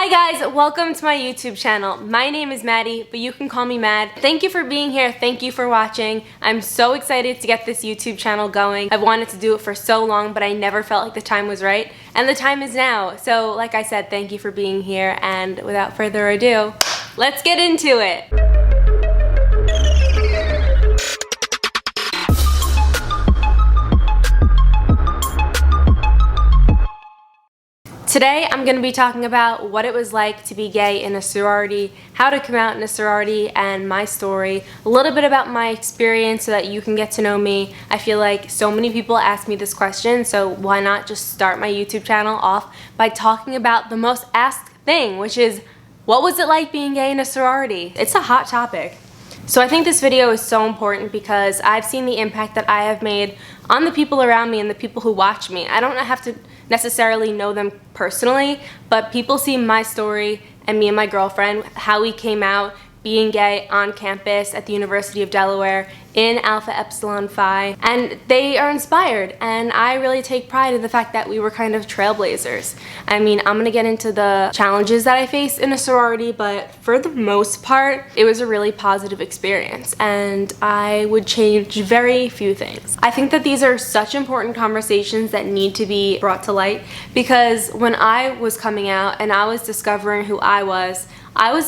Hi guys, welcome to my YouTube channel. My name is Maddie, but you can call me Mad. Thank you for being here. Thank you for watching. I'm so excited to get this YouTube channel going. I've wanted to do it for so long, but I never felt like the time was right. And the time is now. So like I said, thank you for being here. And without further ado, let's get into it. Today, I'm going to be talking about what it was like to be gay in a sorority, how to come out in a sorority, and my story. A little bit about my experience so that you can get to know me. I feel like so many people ask me this question, so why not just start my YouTube channel off by talking about the most asked thing, which is, what was it like being gay in a sorority? It's a hot topic. So I think this video is so important because I've seen the impact that I have made on the people around me and the people who watch me. I don't have to necessarily know them personally, but people see my story and me and my girlfriend, how we came out being gay on campus at the University of Delaware in Alpha Epsilon Phi, and they are inspired, and I really take pride in the fact that we were kind of trailblazers. I mean, I'm gonna get into the challenges that I faced in a sorority, but for the most part, it was a really positive experience, and I would change very few things. I think that these are such important conversations that need to be brought to light, because when I was coming out and I was discovering who I was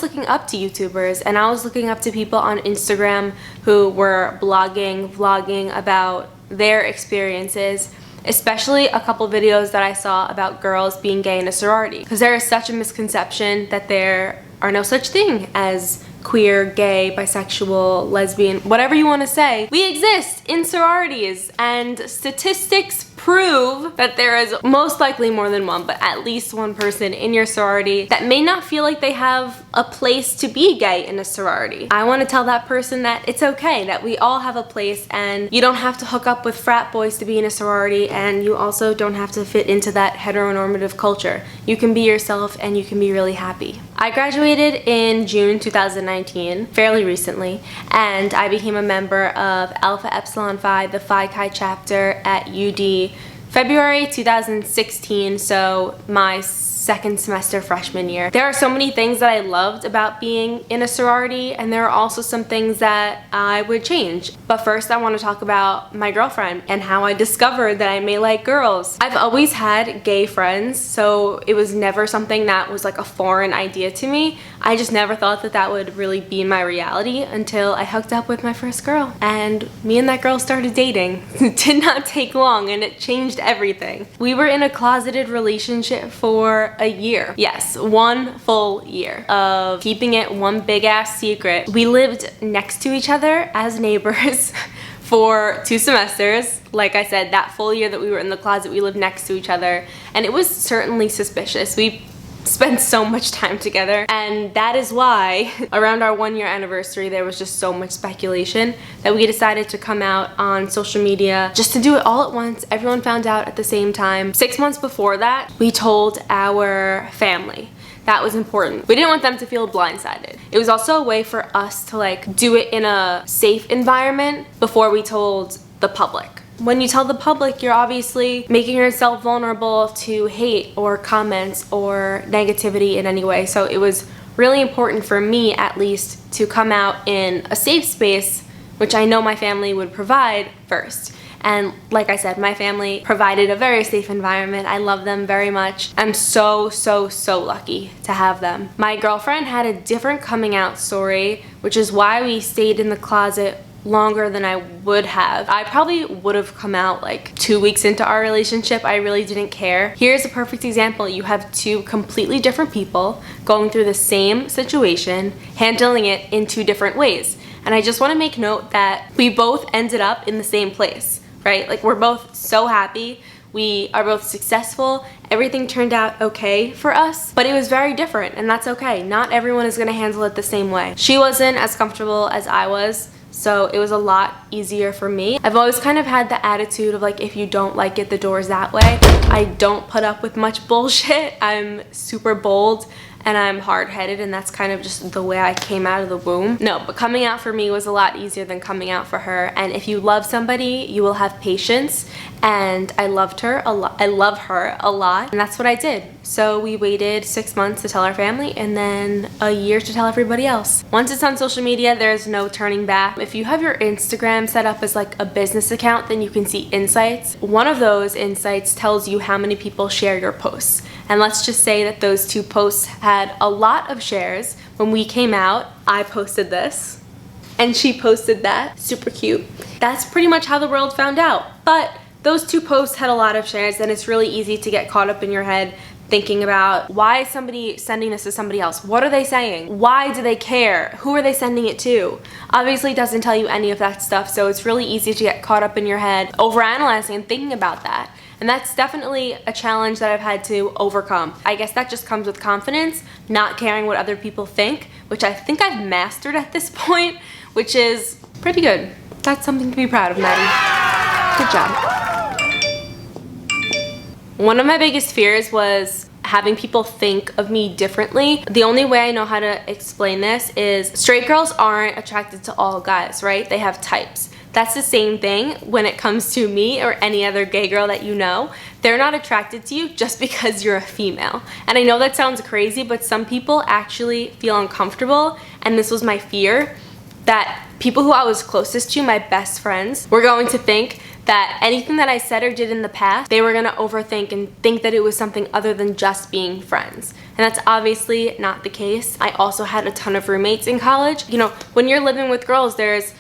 looking up to YouTubers, and I was looking up to people on Instagram who were blogging, vlogging about their experiences, especially a couple videos that I saw about girls being gay in a sorority. Because there is such a misconception that there are no such thing as queer, gay, bisexual, lesbian, whatever you want to say. We exist in sororities, and statistics prove that there is most likely more than one, but at least one person in your sorority that may not feel like they have a place to be gay in a sorority. I want to tell that person that it's okay, that we all have a place, and you don't have to hook up with frat boys to be in a sorority, and you also don't have to fit into that heteronormative culture. You can be yourself and you can be really happy. I graduated in June 2019, fairly recently, and I became a member of Alpha Epsilon Phi, the Phi Chi chapter at UD, February 2016, so my second semester freshman year. There are so many things that I loved about being in a sorority, and there are also some things that I would change. But first I want to talk about my girlfriend and how I discovered that I may like girls. I've always had gay friends, so it was never something that was like a foreign idea to me. I just never thought that that would really be my reality until I hooked up with my first girl. And me and that girl started dating. It did not take long, and it changed everything. We were in a closeted relationship for a year. Yes, one full year of keeping it one big ass secret. We lived next to each other as neighbors for 2 semesters. Like I said, that full year that we were in the closet, we lived next to each other, and it was certainly suspicious. We spent so much time together, and that is why around our 1-year anniversary there was just so much speculation that we decided to come out on social media just to do it all at once. Everyone found out at the same time. 6 months before that, we told our family. That was important. We didn't want them to feel blindsided. It was also a way for us to like do it in a safe environment before we told the public. When you tell the public, you're obviously making yourself vulnerable to hate or comments or negativity in any way. So it was really important for me, at least, to come out in a safe space, which I know my family would provide first. And like I said, my family provided a very safe environment. I love them very much. I'm so lucky to have them. My girlfriend had a different coming out story, which is why we stayed in the closet longer than I would have. I probably would have come out like 2 weeks into our relationship. I really didn't care. Here's a perfect example. You have 2 completely different people going through the same situation, handling it in 2 different ways. And I just want to make note that we both ended up in the same place, right? Like, we're both so happy. We are both successful. Everything turned out okay for us, but it was very different, and that's okay. Not everyone is going to handle it the same way. She wasn't as comfortable as I was, so it was a lot easier for me. I've always kind of had the attitude of like, if you don't like it, the door's that way. I don't put up with much bullshit. I'm super bold and I'm hard-headed, and that's kind of just the way I came out of the womb. No, but coming out for me was a lot easier than coming out for her. And if you love somebody, you will have patience, and I loved her a lot. I love her a lot, and that's what I did. So we waited 6 months to tell our family, and then a year to tell everybody else. Once it's on social media, there's no turning back. If you have your Instagram set up as like a business account, then you can see insights. One of those insights tells you how many people share your posts. And let's just say that those 2 posts had a lot of shares. When we came out, I posted this, and she posted that. Super cute. That's pretty much how the world found out. But those 2 posts had a lot of shares, and it's really easy to get caught up in your head thinking about, why is somebody sending this to somebody else? What are they saying? Why do they care? Who are they sending it to? Obviously, it doesn't tell you any of that stuff, so it's really easy to get caught up in your head overanalyzing and thinking about that. And that's definitely a challenge that I've had to overcome. I guess that just comes with confidence, not caring what other people think, which I think I've mastered at this point, which is pretty good. That's something to be proud of, Maddie. Good job. One of my biggest fears was having people think of me differently. The only way I know how to explain this is straight girls aren't attracted to all guys, right? They have types. That's the same thing when it comes to me or any other gay girl that you know. They're not attracted to you just because you're a female. And I know that sounds crazy, but some people actually feel uncomfortable, and this was my fear, that people who I was closest to, my best friends, were going to think that anything that I said or did in the past, they were gonna overthink and think that it was something other than just being friends. And that's obviously not the case. I also had a ton of roommates in college. You know, when you're living with girls, there's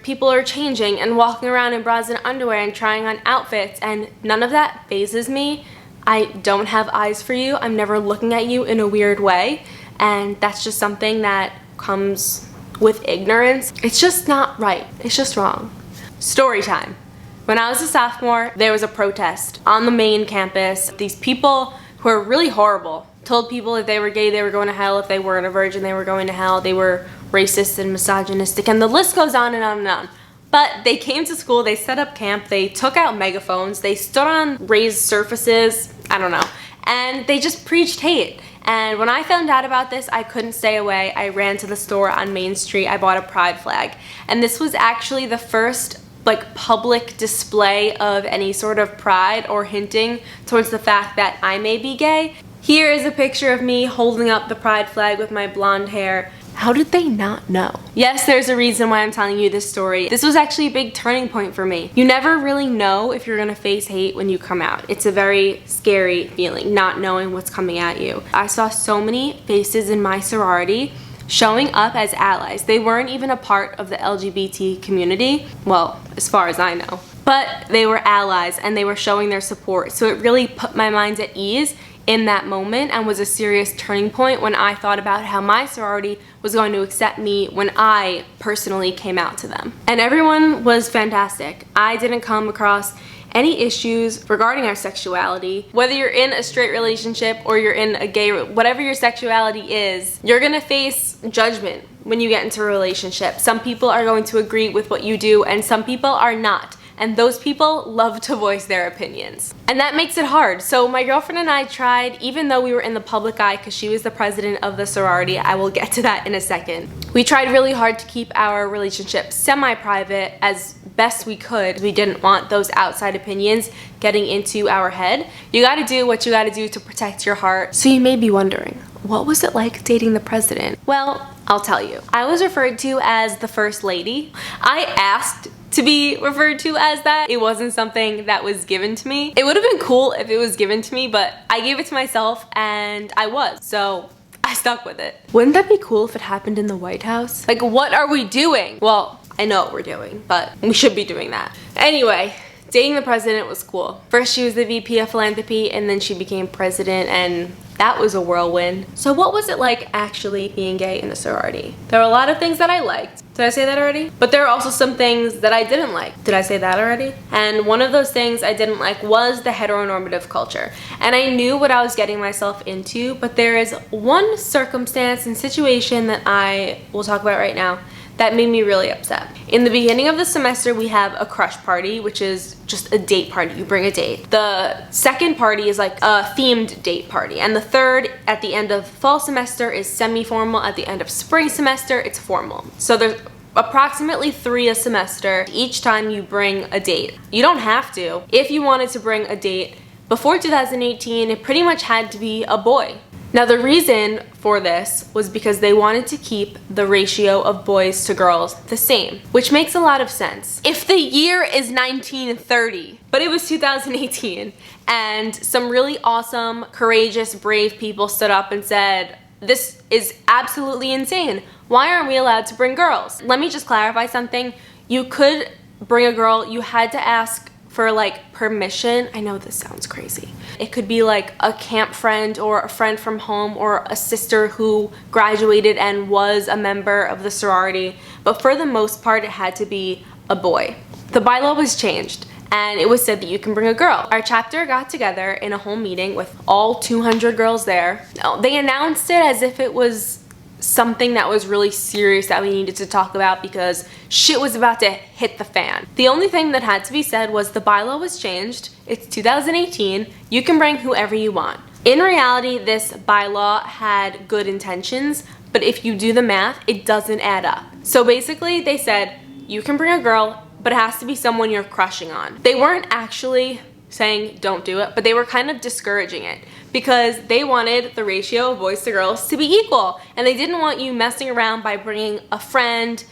people are changing and walking around in bras and underwear and trying on outfits, and none of that phases me. I don't have eyes for you. I'm never looking at you in a weird way, and that's just something that comes with ignorance. It's just not right. It's just wrong. Story time. When I was a sophomore, there was a protest on the main campus. These people who are really horrible told people if they were gay, they were going to hell. If they weren't a virgin, they were going to hell. They were racist and misogynistic, and the list goes on and on and on. But they came to school, they set up camp, they took out megaphones, they stood on raised surfaces, I don't know, and they just preached hate. And when I found out about this, I couldn't stay away. I ran to the store on Main Street, I bought a pride flag. And this was actually the first like public display of any sort of pride or hinting towards the fact that I may be gay. Here is a picture of me holding up the pride flag with my blonde hair. How did they not know? Yes, there's a reason why I'm telling you this story. This was actually a big turning point for me. You never really know if you're gonna face hate when you come out. It's a very scary feeling, not knowing what's coming at you. I saw so many faces in my sorority showing up as allies. They weren't even a part of the LGBT community, well, as far as I know. But they were allies and they were showing their support. So it really put my mind at ease in that moment and was a serious turning point when I thought about how my sorority was going to accept me when I personally came out to them. And everyone was fantastic. I didn't come across any issues regarding our sexuality. Whether you're in a straight relationship or you're in a gay, whatever your sexuality is, you're gonna face judgment when you get into a relationship. Some people are going to agree with what you do and some people are not. And those people love to voice their opinions. And that makes it hard. So my girlfriend and I tried, even though we were in the public eye because she was the president of the sorority, I will get to that in a second. We tried really hard to keep our relationship semi-private as best we could. We didn't want those outside opinions getting into our head. You gotta do what you gotta do to protect your heart. So you may be wondering, what was it like dating the president? Well, I'll tell you. I was referred to as the first lady. I asked to be referred to as that. It wasn't something that was given to me. It would have been cool if it was given to me, but I gave it to myself and I was, so I stuck with it. Wouldn't that be cool if it happened in the White House? Like, what are we doing? Well, I know what we're doing, but we should be doing that. Anyway, dating the president was cool. First she was the VP of philanthropy and then she became president, and that was a whirlwind. So what was it like actually being gay in a sorority? There were a lot of things that I liked. Did I say that already? But there are also some things that I didn't like. Did I say that already? And one of those things I didn't like was the heteronormative culture. And I knew what I was getting myself into, but there is one circumstance and situation that I will talk about right now that made me really upset. In the beginning of the semester, we have a crush party, which is just a date party. You bring a date. The second party is like a themed date party. And the third, at the end of fall semester, is semi-formal. At the end of spring semester, it's formal. So there's approximately 3 a semester each time you bring a date. You don't have to. If you wanted to bring a date before 2018, it pretty much had to be a boy. Now the reason for this was because they wanted to keep the ratio of boys to girls the same, which makes a lot of sense. If the year is 1930, but it was 2018, and some really awesome, courageous, brave people stood up and said, this is absolutely insane. Why aren't we allowed to bring girls? Let me just clarify something. You could bring a girl, you had to ask for like permission. I know this sounds crazy. It could be like a camp friend or a friend from home or a sister who graduated and was a member of the sorority, but for the most part it had to be a boy. The bylaw was changed and it was said that you can bring a girl. Our chapter got together in a whole meeting with all 200 girls there. They announced it as if it was something that was really serious that we needed to talk about because shit was about to hit the fan. The only thing that had to be said was the bylaw was changed. It's 2018. You can bring whoever you want. In reality, this bylaw had good intentions, but if you do the math, it doesn't add up. So basically, they said you can bring a girl, but it has to be someone you're crushing on. They weren't actually saying don't do it, but they were kind of discouraging it because they wanted the ratio of boys to girls to be equal, and they didn't want you messing around by bringing a friend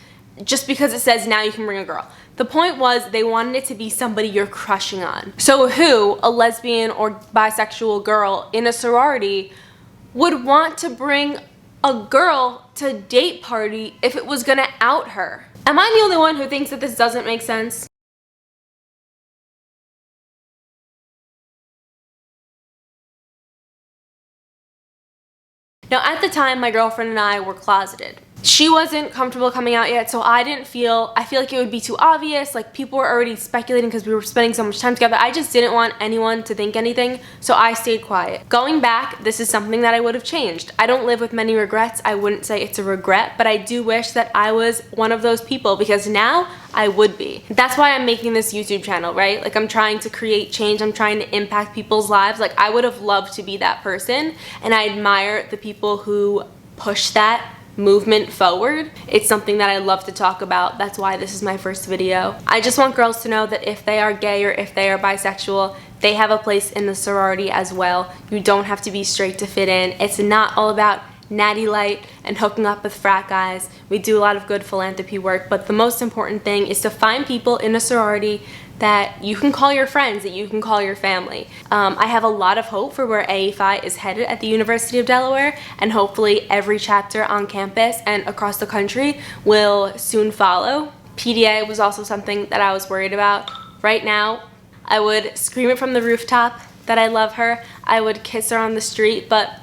just because it says now you can bring a girl. The point was they wanted it to be somebody you're crushing on. So who, a lesbian or bisexual girl in a sorority, would want to bring a girl to a date party if it was gonna out her? Am I the only one who thinks that this doesn't make sense? Now at the time, my girlfriend and I were closeted. She wasn't comfortable coming out yet, so I feel like it would be too obvious, like people were already speculating because we were spending so much time together. I just didn't want anyone to think anything, so I stayed quiet. Going back, this is something that I would have changed. I don't live with many regrets. I wouldn't say it's a regret, but I do wish that I was one of those people because now I would be. That's why I'm making this YouTube channel, right? Like I'm trying to create change. I'm trying to impact people's lives. Like I would have loved to be that person, and I admire the people who push that movement forward. It's something that I love to talk about. That's why this is my first video. I just want girls to know that if they are gay or if they are bisexual, they have a place in the sorority as well. You don't have to be straight to fit in. It's not all about natty light and hooking up with frat guys. We do a lot of good philanthropy work, but the most important thing is to find people in a sorority that you can call your friends, that you can call your family. I have a lot of hope for where AFI is headed at the University of Delaware, and hopefully every chapter on campus and across the country will soon follow. PDA was also something that I was worried about. Right now, I would scream it from the rooftop that I love her. I would kiss her on the street, but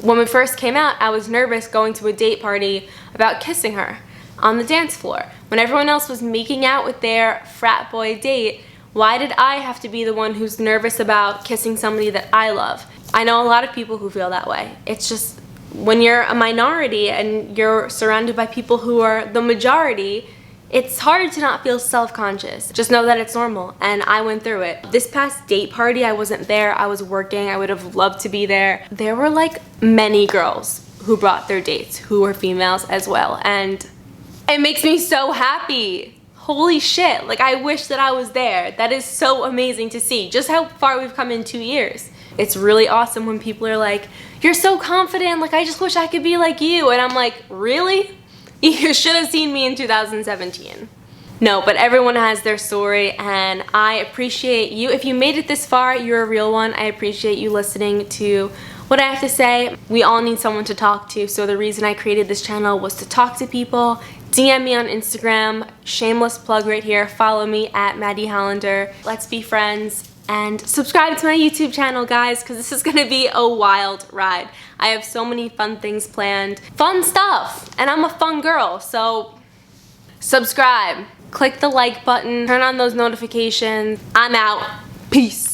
when we first came out, I was nervous going to a date party about kissing her on the dance floor. When everyone else was making out with their frat boy date, why did I have to be the one who's nervous about kissing somebody that I love? I know a lot of people who feel that way. It's just when you're a minority and you're surrounded by people who are the majority, it's hard to not feel self-conscious. Just know that it's normal, and I went through it. This past date party, I wasn't there. I was working. I would have loved to be there. There were like many girls who brought their dates who were females as well, and it makes me so happy. Holy shit, like I wish that I was there. That is so amazing to see just how far we've come in 2 years. It's really awesome when people are like, you're so confident, like I just wish I could be like you. And I'm like, really? You should have seen me in 2017. No, but everyone has their story, and I appreciate you. If you made it this far, you're a real one. I appreciate you listening to what I have to say. We all need someone to talk to, so the reason I created this channel was to talk to people. DM me on Instagram, shameless plug right here. Follow me at Maddie Hollander. Let's be friends. And subscribe to my YouTube channel, guys, because this is gonna be a wild ride. I have so many fun things planned. Fun stuff! And I'm a fun girl, so subscribe. Click the like button, turn on those notifications. I'm out. Peace.